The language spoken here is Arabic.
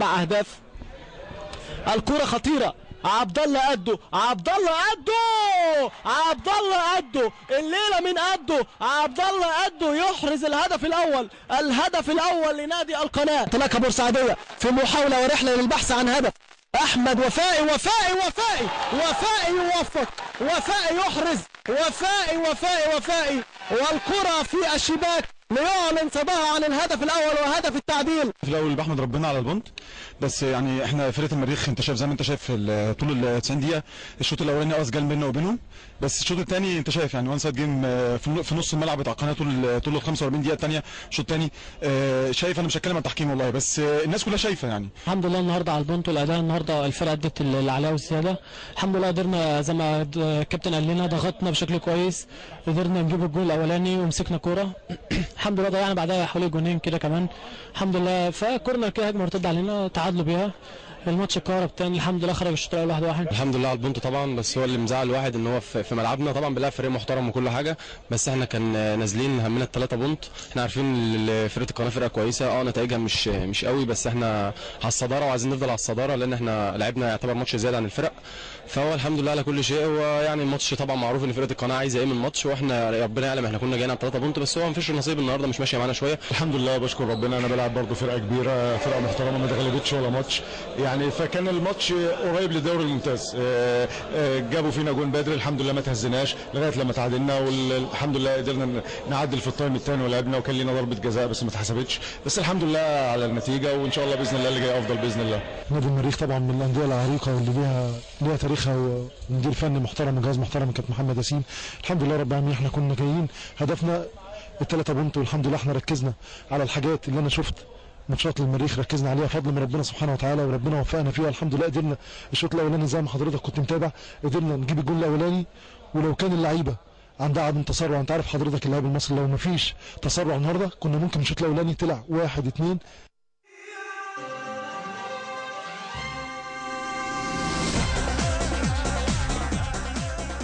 اهداف. الكرة خطيرة، عبد الله قده، عبد الله قده، عبد الله قده، الليله من قده، عبد الله قده يحرز الهدف الاول، الهدف الاول لنادي القناه. انطلاقه بورسعيديه في محاوله ورحله للبحث عن هدف. احمد وفائي، وفائي وفائي وفائي يوفق، وفائي يحرز، وفائي وفائي وفائي، والكره في الشباك ليعلن صداها عن الهدف الاول وهدف التعديل. في الاول بحمد ربنا على البونت، بس يعني احنا فرقه المريخ انت شايف زي ما انت شايف طول ال 90 دقيقه الشوط الاولاني جال بيننا وبينهم، بس الشوط الثاني انت شايف يعني وان سايد جيم في نص الملعب بتاع القناه طول ال 45 دقيقه الثانيه. الشوط الثاني شايف، انا مش هتكلم عن التحكيم والله، بس الناس كلها شايفه يعني. الحمد لله النهارده على البونت والاداء النهارده الفرقه ادت اللي عليها والزياده. الحمد لله قدرنا زي ما الكابتن قال لنا ضغطنا بشكل كويس، قدرنا نجيب الجول الاولاني ومسكنا كوره. الحمد لله ضيعنا بعدها حوالي جونين كده كمان الحمد لله، فكورنر كده هجمه مرتده علينا تعادلوا بيها. الماتش الكهرب الثاني الحمد لله خرج الشوط الاول 1-1. الحمد لله على البونت طبعا، بس هو اللي مزعل الواحد ان هو في ملعبنا طبعا بنلعب فريق محترم وكل حاجه، بس احنا كان نازلين همنا ال3 بونت. احنا عارفين فرقه القناه فرقه كويسه، نتائجها مش قوي، بس احنا على الصداره وعايزين نفضل على الصداره لان احنا لعبنا يعتبر ماتش زياده عن الفرق، فهو الحمد لله على كل شيء. ويعني الماتش طبعا معروف ان فرقه القناه عايزه ايه من الماتش، واحنا ربنا يعلم احنا كنا جايين على 3 بونت، بس هو مفيش نصيب النهارده، مش ماشيه معانا شويه. الحمد لله بشكر ربنا، انا بلعب برضه فرقه كبيره، فرقه محترمه ما اتغلبتش ولا ماتش يعني، فكان الماتش قريب للدوري الممتاز. جابوا فينا جون بدري، الحمد لله ما تهزناش لغايه لما تعادلنا، والحمد لله قدرنا نعدل في التايم الثاني ولعبنا، وكان لنا ضربه جزاء بس ما اتحسبتش، بس الحمد لله على النتيجه، وان شاء الله باذن الله اللي جاي افضل باذن الله. نادي المريخ طبعا من الانديه العريقه واللي ليها تاريخها ومدير فني محترم وجهاز محترم كابتن محمد ياسين. الحمد لله رب العالمين احنا كنا جايين هدفنا ال3 بونت، والحمد لله احنا ركزنا على الحاجات اللي انا شفت ماتشات المريخ ركزنا عليها فضل من ربنا سبحانه وتعالى، وربنا وفقنا فيها الحمد لله. قدرنا الشوط الاولاني زي ما حضرتك كنت متابع قدرنا نجيب الجول الاولاني، ولو كان اللعيبه عندها عدم تسرع، انت عارف حضرتك اللاعب المصري لو ما فيش تسرع النهارده كنا ممكن الشوط الاولاني طلع 1-2